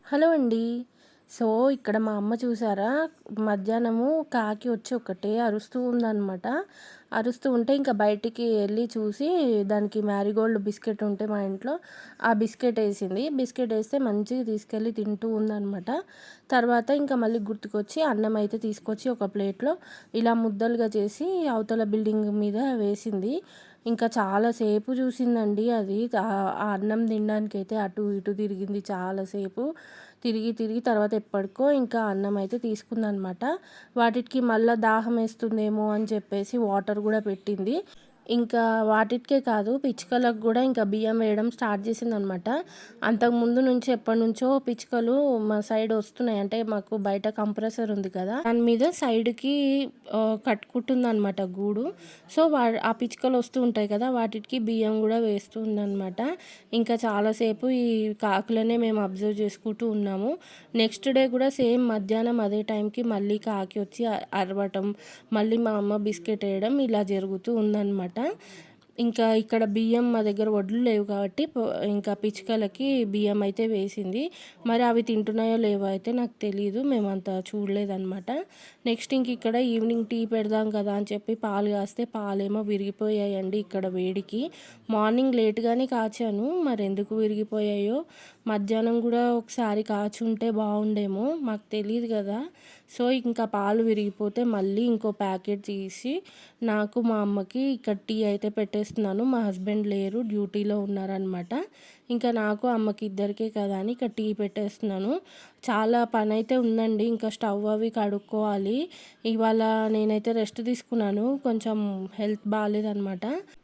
Hello అండి. So, ఇక్కడ మా అమ్మ చూసారా, మధ్యాహ్నము కాకి వచ్చి ఒకటే అరుస్తూ ఉందనమాట. అరుస్తూ ఉంటే ఇంకా బయటికి ఎళ్ళి చూసి దానికి మ్యారీగోల్డ్ బిస్కెట్ ఉంటే మా ఇంట్లో, ఆ బిస్కెట్ ఏసింది. బిస్కెట్ ఏస్తే మంచిగా తీసుకెళ్ళి తింటూ ఉందనమాట. తర్వాత ఇంకా మళ్ళీ గుర్తుకొచ్చి అన్నం అయితే తీసుకొచ్చి ఒక ప్లేట్‌లో ఇలా ముద్దలుగా చేసి అవతల బిల్డింగ్ మీద వేసింది. ఇంకా చాలా సేపు చూసిందండి అది. ఆ అన్నం తినడానికైతే అటు ఇటు తిరిగింది చాలా సేపు. తిరిగి తిరిగి తర్వాత ఎప్పటికో ఇంకా అన్నం అయితే తీసుకుందనమాట. వాటికి మళ్ళా దాహమేస్తుందేమో అని చెప్పేసి వాటర్ గూడా పెట్టింది. ఇంకా వాటిటికే కాదు, పిచ్చుకలకు గూడా ఇంకా బియ్యం వేయడం స్టార్ట్ చేసిందనమాట. అంతకుముందు నుంచి ఎప్పటినుంచో పిచ్చుకలు మా సైడ్ వస్తున్నాయి. అంటే మాకు బయట కంప్రెసర్ ఉంది కదా! దాని మీద సైడ్‌కి కట్టుకుంటుందనమాట గూడు. సో, ఆ పిచ్చుకలు వస్తూ ఉంటాయి కదా! వాటికి బియ్యం గూడా వేస్తుందనమాట. ఇంకా చాలాసేపు ఈ కాకులనే మేము అబ్జర్వ్ చేసుకుంటూ ఉన్నాము. నెక్స్ట్ డే కూడా సేమ్ మధ్యాహ్నం అదే టైంకి మళ్ళీ కాకి వచ్చి అరవటం, మళ్ళీ మా అమ్మ బిస్కెట్ వేయడం ఇలా జరుగుతూ ఉందనమాట. ఇంకా ఇక్కడ బియ్యం మా దగ్గర వడ్లు లేవు కాబట్టి ఇంకా పిచ్చుకలకి బియ్యం అయితే వేసింది. మరి అవి తింటున్నాయో లేవో అయితే నాకు తెలీదు. మేమంత చూడలేదనమాట. నెక్స్ట్ ఇక్కడ ఈవినింగ్ టీ పెడదాం కదా అని చెప్పి పాలు కాస్తే పాలేమో విరిగిపోయాయండి ఇక్కడ వేడికి. మార్నింగ్ లేట్‌గానే కాచాను. మరెందుకు విరిగిపోయాయో, మధ్యాహ్నం కూడా ఒకసారి కాచుంటే బాగుండేమో, మాకు తెలీదు కదా! సో, ఇంకా పాలు విరిగిపోతే మళ్ళీ ఇంకో ప్యాకెట్ తీసి నాకు, మా అమ్మకి ఇక్కడ టీ అయితే పెట్టేస్తున్నాను. మా హస్బెండ్ లేరు, డ్యూటీలో ఉన్నారనమాట. ఇంకా నాకు, అమ్మకి ఇద్దరికే కదా అని ఇక్కడ టీ పెట్టేస్తున్నాను. చాలా పనైతే ఉందండి. ఇంకా స్టవ్ అవి కడుక్కోవాలి. ఇవాళ నేనైతే రెస్ట్ తీసుకున్నాను. కొంచెం హెల్త్ బాలేదనమాట.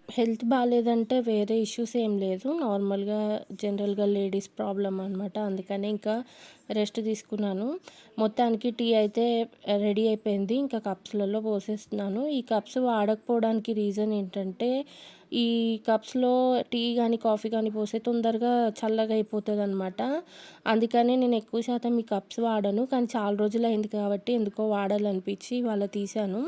హెల్త్ బాలేదంటే వేరే ఇష్యూస్ ఏం లేదు. నార్మల్‌గా జనరల్‌గా లేడీస్ ప్రాబ్లమ్ అనమాట. అందుకనే ఇంకా రెస్ట్ తీసుకున్నాను. మొత్తానికి టీ అయితే రెడీ అయిపోయింది. ఇంకా కప్స్‌లలో పోసేస్తున్నాను. ఈ కప్స్ వాడకపోవడానికి రీజన్ ఏంటంటే, ఈ కప్స్‌లో టీ గానీ, కాఫీ గానీ పోస్తే తొందరగా చల్లగా అయిపోతదనమాట. అందుకనే నేను ఎక్కువ శాతం ఈ కప్స్ వాడను. కానీ చాలా రోజులయింది కాబట్టి ఎందుకో వాడాలనిపించి ఇవాళ తీశాను.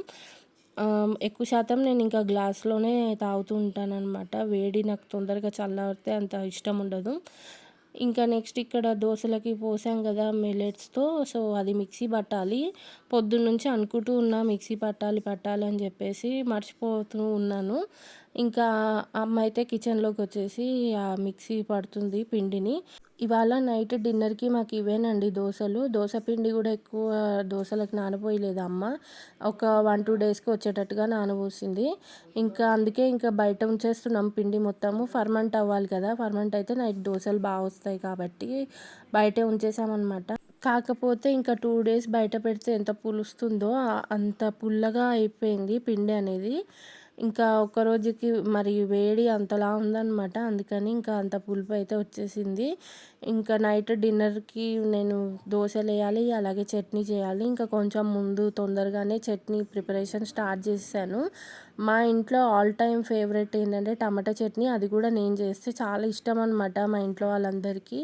ఎక్కువ శాతం నేను ఇంకా గ్లాస్‌లోనే తాగుతూ ఉంటాననమాట. వేడి నాకు తొందరగా చల్లారితే అంత ఇష్టం ఉండదు. ఇంకా నెక్స్ట్ ఇక్కడ దోసలకి పోసాం కదా మిల్లెట్స్‌తో. సో, అది మిక్సీ పట్టాలి. పొద్దున్నుంచి అనుకుంటూ ఉన్నా మిక్సీ పట్టాలి, పట్టాలి అని చెప్పేసి మర్చిపోతూ ఉన్నాను. ఇంకా అమ్మ అయితే కిచెన్‌లోకొచ్చేసి ఆ మిక్సీ పడుతుంది పిండిని. ఇవాళ నైట్ డిన్నర్‌కి మాకు ఇవేనండి దోసలు. దోస పిండి కూడా ఎక్కువ దోసలకు నానబోయలేదు అమ్మ. ఒక 1, 2 డేస్‌కి వచ్చేటట్టుగా నానబోసింది. ఇంకా అందుకే ఇంకా బయట ఉంచేస్తున్నాం పిండి మొత్తము. ఫర్మెంట్ అవ్వాలి కదా! ఫర్మెంట్ అయితే నైట్ దోసలు వస్తాయి కాబట్టి బయటే ఉంచేసామనమాట. కాకపోతే ఇంకా 2 డేస్ బయట పెడితే ఎంత పులుస్తుందో అంత పుల్లగా అయిపోయింది పిండి అనేది. ఇంకా ఒక్క రోజుకి మరి వేడి అంతలా ఉందనమాట. అందుకని ఇంకా అంత పులుపు అయితే వచ్చేసింది. ఇంకా నైట్ డిన్నర్‌కి నేను దోసలేయాలి, అలాగే చట్నీ చేయాలి. ఇంకా కొంచెం ముందు తొందరగానే చట్నీ ప్రిపరేషన్ స్టార్ట్ చేసేసాను. మా ఇంట్లో ఆల్ టైమ్ ఫేవరెట్ ఏంటంటే టమాటా చట్నీ. అది కూడా నేను చేస్తే చాలా ఇష్టం అనమాట మా ఇంట్లో వాళ్ళందరికీ.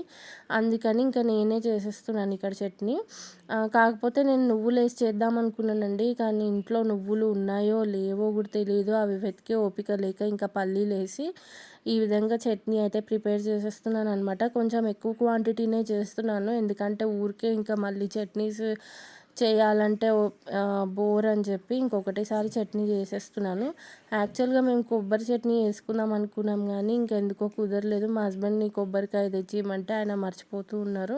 అందుకని ఇంకా నేనే చేసేస్తున్నాను ఇక్కడ చట్నీ. కాకపోతే నేను నువ్వులేసి చేద్దాం అనుకున్నానండి. కానీ ఇంట్లో నువ్వులు ఉన్నాయో లేవో కూడా తెలీదు. అవి వెతికే ఓపిక లేక ఇంకా పల్లీలేసి ఈ విధంగా చట్నీ అయితే ప్రిపేర్ చేసేస్తున్నాననమాట. కొంచెం ఎక్కువ క్వాంటిటీనే చేస్తున్నాను. ఎందుకంటే ఊరికే ఇంకా మళ్ళీ చట్నీస్ చేయాలంటే బోర్ అని చెప్పి ఇంకొకటేసారి చట్నీ చేసేస్తున్నాను. యాక్చువల్‌గా మేము కొబ్బరి చట్నీ చేసుకుందాం అనుకున్నాం గానీ, ఇంకెందుకో కుదరలేదు. మా హస్బెండ్‌ని కొబ్బరికాయ తెచ్చి ఇమ్మంటే ఆయన మర్చిపోతూ ఉన్నారు.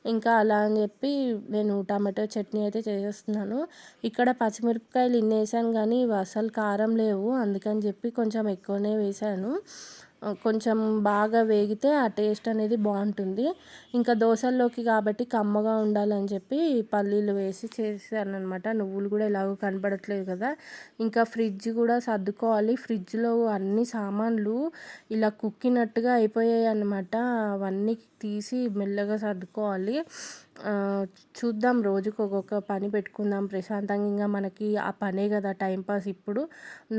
ఇంకా అలా అని చెప్పి నేను టమాటో చట్నీ అయితే చేసేస్తున్నాను. ఇక్కడ పచ్చిమిరపకాయలు ఇన్నేసాను గానీ, ఇవి అసలు కారం లేవు. అందుకని చెప్పి కొంచెం ఎక్కువనే వేశాను. కొంచెం బాగా వేగితే ఆ టేస్ట్ అనేది బావుంటుంది. ఇంకా దోసల్లోకి కాబట్టి కమ్మగా ఉండాలని చెప్పి పల్లీలు వేసి చేశాననమాట. నువ్వులు కూడా ఎలాగో కనపడట్లేదు కదా! ఇంకా ఫ్రిడ్జ్ కూడా సర్దుకోవాలి. ఫ్రిడ్జ్‌లో అన్ని సామాన్లు ఇలా కుక్కినట్టుగా అయిపోయాయన్నమాట. అవన్నీ తీసి మెల్లగా సర్దుకోవాలి. చూద్దాం, రోజుకి ఒక్కొక్క పని పెట్టుకుందాం ప్రశాంతంగా. ఇంగా మనకి ఆ పనే కదా టైం పాస్ ఇప్పుడు.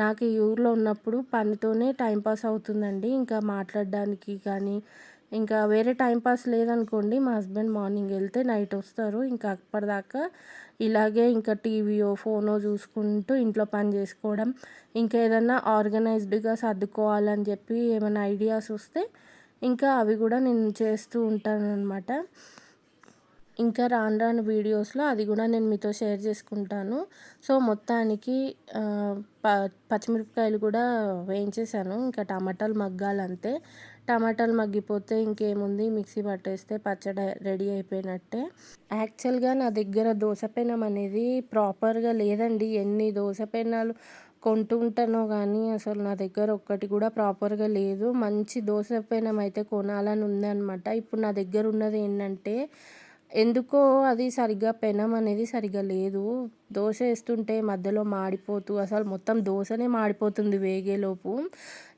నాకు ఈ ఊర్లో ఉన్నప్పుడు పనితోనే టైం పాస్ అవుతుందండి. ఇంకా మాట్లాడడానికి కానీ, ఇంకా వేరే టైం పాస్ లేదనుకోండి, మా హస్బెండ్ మార్నింగ్ వెళ్తే నైట్ వస్తారు. ఇంకా అప్పటిదాకా ఇలాగే ఇంకా టీవీయో, ఫోనో చూసుకుంటూ ఇంట్లో పని చేసుకోవడం. ఇంకా ఏదన్నా ఆర్గనైజ్డ్‌గా సర్దుకోవాలని చెప్పి ఏమైనా ఐడియాస్ వస్తే ఇంకా అవి కూడా నేను చేస్తూ ఉంటాననమాట. ఇంకా రాను రాను వీడియోస్‌లో అది గూడా నేను మీతో షేర్ చేసుకుంటాను. సో, మొత్తానికి ప పచ్చిమిరపకాయలు కూడా వేయించేసాను. ఇంకా టమాటాలు మగ్గాలంతే. టమాటాలు మగ్గిపోతే ఇంకేముంది, మిక్సీ పట్టేస్తే పచ్చడి రెడీ అయిపోయినట్టే. యాక్చువల్‌గా నా దగ్గర దోస పెనం అనేది ప్రాపర్‌గా లేదండి. ఎన్ని దోస పెనాలు కొంటూ ఉంటానో గానీ, అసలు నా దగ్గర ఒక్కటి కూడా ప్రాపర్‌గా లేదు. మంచి దోస పెనం అయితే కొనాలని ఉందనమాట. ఇప్పుడు నా దగ్గర ఉన్నదేంటంటే, ఎందుకో అది సరిగ్గా పెనం అనేది సరిగ్గా లేదు. దోస ఏస్తుంటే మధ్యలో మాడిపోతూ అసలు మొత్తం దోసనే మాడిపోతుంది వేగేలోపు.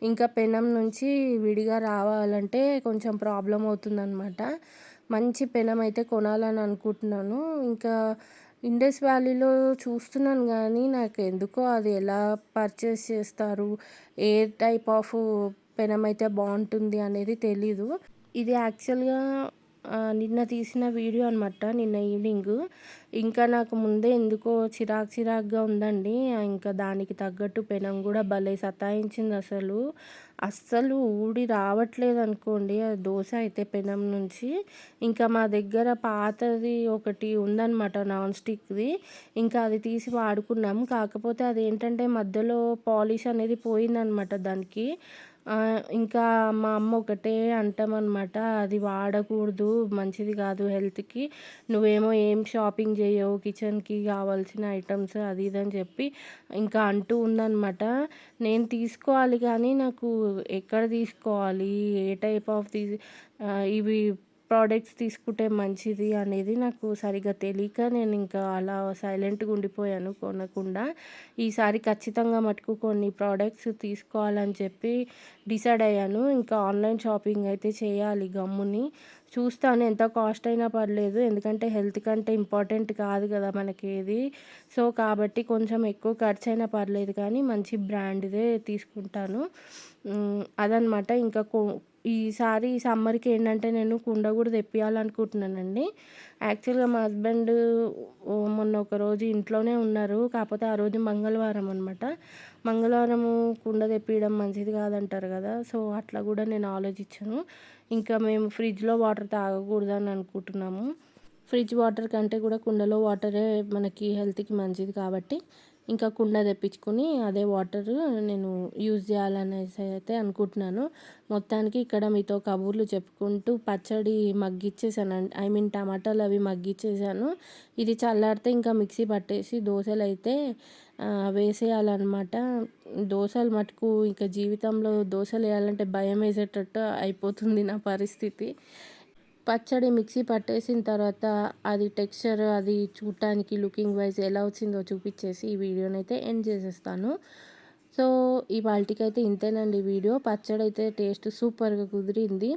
ఇంకా పెనం నుంచి విడిగా రావాలంటే కొంచెం ప్రాబ్లమ్ అవుతుందనమాట. మంచి పెనం అయితే కొనాలని అనుకుంటున్నాను. ఇంకా ఇండస్ వ్యాలీలో చూస్తున్నాను గానీ, నాకెందుకో అది ఎలా పర్చేస్ చేస్తారు, ఏ టైప్ ఆఫ్ పెనమైతే బావుంటుంది అనేది తెలీదు. ఇది యాక్చువల్‌గా నిన్న తీసిన వీడియో అనమాట. నిన్న ఈవినింగు. ఇంకా నాకు ముందే ఎందుకో చిరాకుగా ఉందండి. ఇంకా దానికి తగ్గట్టు పెనం గూడా భలే సతాయించిందసలు. అస్సలు ఊడి రావట్లేదనుకోండి ఆ దోస అయితే పెనం నుంచి. ఇంకా మా దగ్గర పాతది ఒకటి ఉందనమాట నాన్ స్టిక్‌ది. ఇంకా అది తీసి వాడుకున్నాం. కాకపోతే అదేంటంటే మధ్యలో పాలిష్ అనేది పోయిందనమాట దానికి. ఇంకా మా అమ్మ ఒకటే అంటామనమాట, "అది వాడకూడదు, మంచిది కాదు హెల్త్‌కి. నువ్వేమో ఏం షాపింగ్ చేయవు కిచెన్‌కి కావాల్సిన ఐటెమ్స్ అది ఇది" అని చెప్పి ఇంకా అంటూ ఉందనమాట. నేను తీసుకోవాలి కానీ నాకు ఎక్కడ తీసుకోవాలి, ఏ టైప్ ఆఫ్ ఇవి ప్రోడక్ట్స్ తీసుకుంటే మంచిది అనేది నాకు సరిగ్గా తెలియక నేను ఇంకా అలా సైలెంట్‌గా ఉండిపోయాను కొనకుండా. ఈసారి ఖచ్చితంగా మటుకు కొన్ని ప్రోడక్ట్స్ తీసుకోవాలని చెప్పి డిసైడ్ అయ్యాను. ఇంకా ఆన్‌లైన్ షాపింగ్ అయితే చేయాలి గమ్ముని. చూస్తాను ఎంత కాస్ట్ అయినా పర్లేదు. ఎందుకంటే హెల్త్ కంటే ఇంపార్టెంట్ కాదు కదా మనకేది. సో, కాబట్టి కొంచెం ఎక్కువ ఖర్చయినా పర్లేదు కానీ మంచి బ్రాండ్‌దే తీసుకుంటాను. అదనమాట. ఇంకా ఈసారి సమ్మర్‌కి ఏంటంటే నేను కుండ కూడా తెప్పియాలనుకుంటున్నానండి. యాక్చువల్‌గా మా హస్బెండ్ మొన్న ఒకరోజు ఇంట్లోనే ఉన్నారు. కాకపోతే ఆ రోజు మంగళవారం అనమాట. మంగళవారము కుండ తెప్పియడం మంచిది కాదంటారు కదా! సో, అట్లా కూడా నేను ఆలోచించాను. ఇంకా మేము ఫ్రిడ్జ్‌లో వాటర్ తాగకూడదని అనుకుంటున్నాము. ఫ్రిడ్జ్ వాటర్ కంటే కూడా కుండలో వాటరే మనకి హెల్త్‌కి మంచిది కాబట్టి, ఇంకా కుండ తెప్పించుకొని అదే వాటరు నేను యూజ్ చేయాలనేసి అయితే అనుకుంటున్నాను. మొత్తానికి ఇక్కడ మీతో కబుర్లు చెప్పుకుంటూ పచ్చడి మగ్గిచ్చేసానండి. ఐ మీన్ టమాటాలు అవి మగ్గిచ్చేసాను. ఇది చల్లారితే ఇంకా మిక్సీ పట్టేసి దోసలైతే వేసేయాలన్నమాట. దోసలు మటుకు ఇక జీవితంలో దోసలేయాలంటే భయమేసేటట్టు అయిపోతుంది నా పరిస్థితి. పచ్చడి మిక్సీ పట్టేసిన తర్వాత అది టెక్స్చర్ అది చూడటానికి లుకింగ్ వైజ్ ఎలా వచ్చిందో చూపించేసి ఈ వీడియోనైతే ఎండ్ చేసేస్తాను. సో, ఇవాల్టికైతే ఇంతేనండి వీడియో. పచ్చడైతే టేస్ట్ సూపర్‌గా కుదిరింది.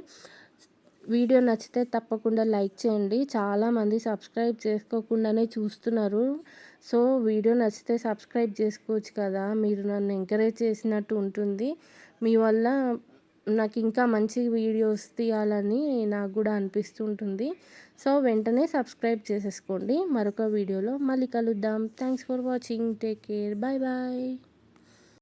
వీడియో నచ్చితే తప్పకుండా లైక్ చేయండి. చాలామంది సబ్స్క్రైబ్ చేసుకోకుండానే చూస్తున్నారు. సో, వీడియో నచ్చితే సబ్స్క్రైబ్ చేసుకోవచ్చు కదా! మీరు నన్ను ఎంకరేజ్ చేసినట్టు ఉంటుంది. మీ వల్ల నాకు ఇంకా మంచి వీడియోస్ తీయాలని నాకు కూడా అనిపిస్తుంటుంది. సో, వెంటనే సబ్స్క్రైబ్ చేసేసుకోండి. మరొక వీడియోలో మళ్ళీ కలుద్దాం. Thanks for watching. Take care. Bye bye.